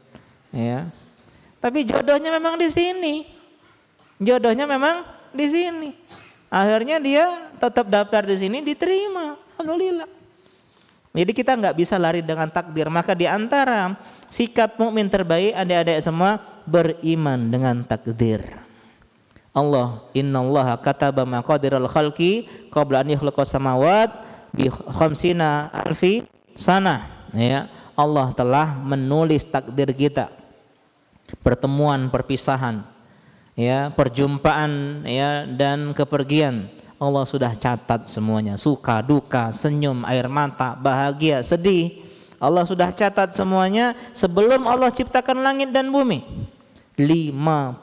Ya. Tapi jodohnya memang di sini. Jodohnya memang di sini. Akhirnya dia tetap daftar di sini, diterima. Alhamdulillah. Jadi kita enggak bisa lari dengan takdir. Maka di antara sikap mukmin terbaik adik-adik semua beriman dengan takdir. Allah, innallaha kataba maqadiral khalqi qabla an yakhluqas samawat bi khamsina alfi sanah. Ya, Allah telah menulis takdir kita. Pertemuan, perpisahan, ya, perjumpaan, ya, dan kepergian. Allah sudah catat semuanya. Suka, duka, senyum, air mata, bahagia, sedih. Allah sudah catat semuanya sebelum Allah ciptakan langit dan bumi. 50.000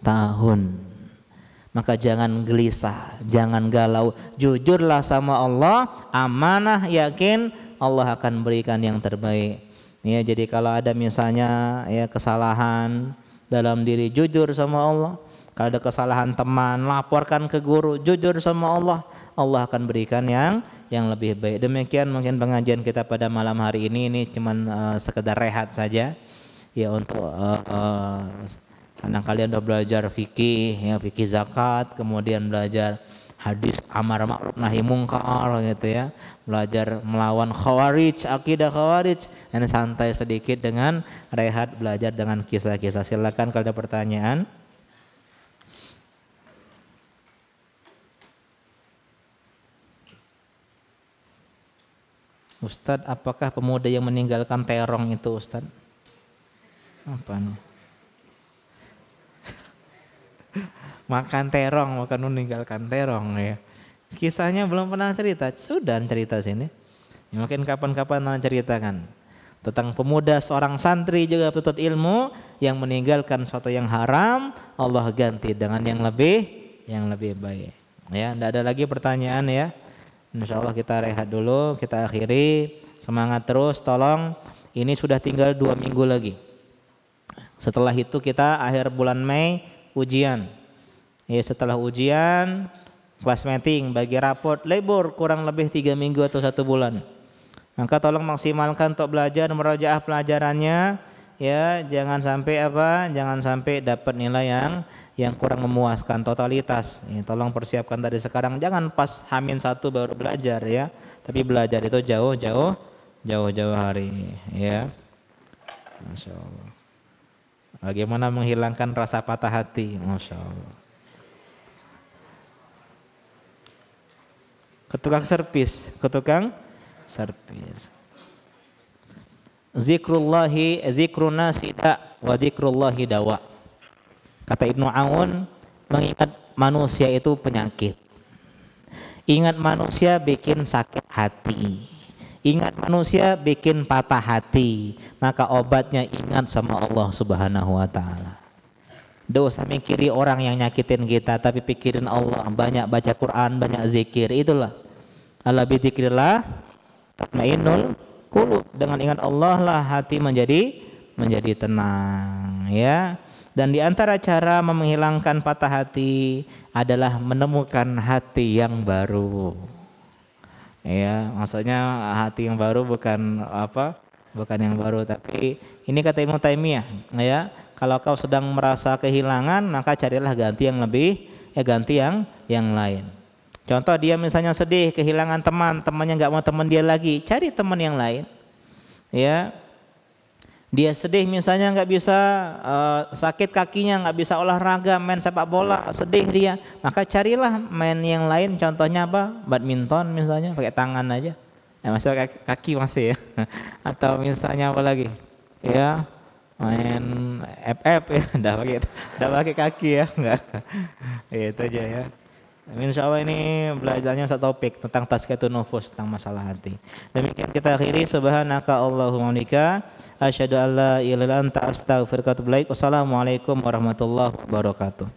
tahun. Maka jangan gelisah, jangan galau, jujurlah sama Allah, amanah, yakin Allah akan berikan yang terbaik. Ya, jadi kalau ada misalnya ya kesalahan dalam diri, jujur sama Allah. Kalau ada kesalahan teman, laporkan ke guru, jujur sama Allah, Allah akan berikan yang lebih baik. Demikian mungkin pengajian kita pada malam hari ini cuman sekedar rehat saja ya, untuk karena kalian udah belajar fikih, ya, fikih zakat, kemudian belajar hadis amar ma'ruf nahi mungkar gitu ya, belajar melawan khawarij, akidah khawarij. Dan santai sedikit dengan rehat, belajar dengan kisah-kisah. Silakan kalau ada pertanyaan. Ustadz, apakah pemuda yang meninggalkan terong itu, Ustadz? Apa nih? Makan terong, bukan meninggalkan terong, ya. Kisahnya belum pernah cerita, sudah cerita sini. Ya, mungkin kapan-kapan nanti ceritakan tentang pemuda seorang santri juga penuntut ilmu yang meninggalkan sesuatu yang haram, Allah ganti dengan yang lebih baik. Ya, tidak ada lagi pertanyaan ya. Insyaallah kita rehat dulu, kita akhiri. Semangat terus, tolong. Ini sudah tinggal 2 minggu lagi. Setelah itu kita akhir bulan Mei ujian. Ya, setelah ujian, class meeting, bagi raport, libur kurang lebih 3 minggu atau 1 bulan. Maka tolong maksimalkan untuk belajar, merajaah pelajarannya, ya, jangan sampai dapat nilai yang kurang memuaskan totalitas. Ya, tolong persiapkan dari sekarang, jangan pas H-1 baru belajar ya. Tapi belajar itu jauh-jauh hari ya. Masya Allah. Bagaimana menghilangkan rasa patah hati? Masya Allah. Ke tukang servis. Zikrun nasi wa zikrullahi dawa. Kata Ibnu Aun, mengingat manusia itu penyakit. Ingat manusia bikin sakit hati. Ingat manusia bikin patah hati. Maka obatnya ingat sama Allah Subhanahu wa taala. Dosa mikiri orang yang nyakitin kita, tapi pikirin Allah, banyak baca Quran, banyak zikir. Itulah ala bi dzikrillah tatmainnul qulub. Dengan ingat Allah lah hati menjadi tenang ya. Dan di antara cara menghilangkan patah hati adalah menemukan hati yang baru. Ya, maksudnya hati yang baru bukan yang baru, tapi ini kata Ibnu Taimiyah ya. Kalau kau sedang merasa kehilangan, maka carilah ganti yang lain. Contoh dia misalnya sedih, kehilangan temannya nggak mau teman dia lagi, cari teman yang lain. Ya, dia sedih misalnya nggak bisa sakit kakinya, nggak bisa olahraga, main sepak bola, sedih dia, maka carilah main yang lain. Contohnya apa? Badminton misalnya, pakai tangan aja. Masih pakai kaki masih ya. Atau misalnya apa lagi? Ya. Main FF ya, udah pakai kaki ya, enggak. Itu aja ya. Insya Allah ini belajarnya satu topik tentang tazkiyatun nufus, tentang masalah hati. Demikian kita akhiri. Subhanaka Allahumma wa asyhadu an la ilaha illa anta astaghfiruka wa atubu ilaik. Wassalamualaikum warahmatullahi wabarakatuh.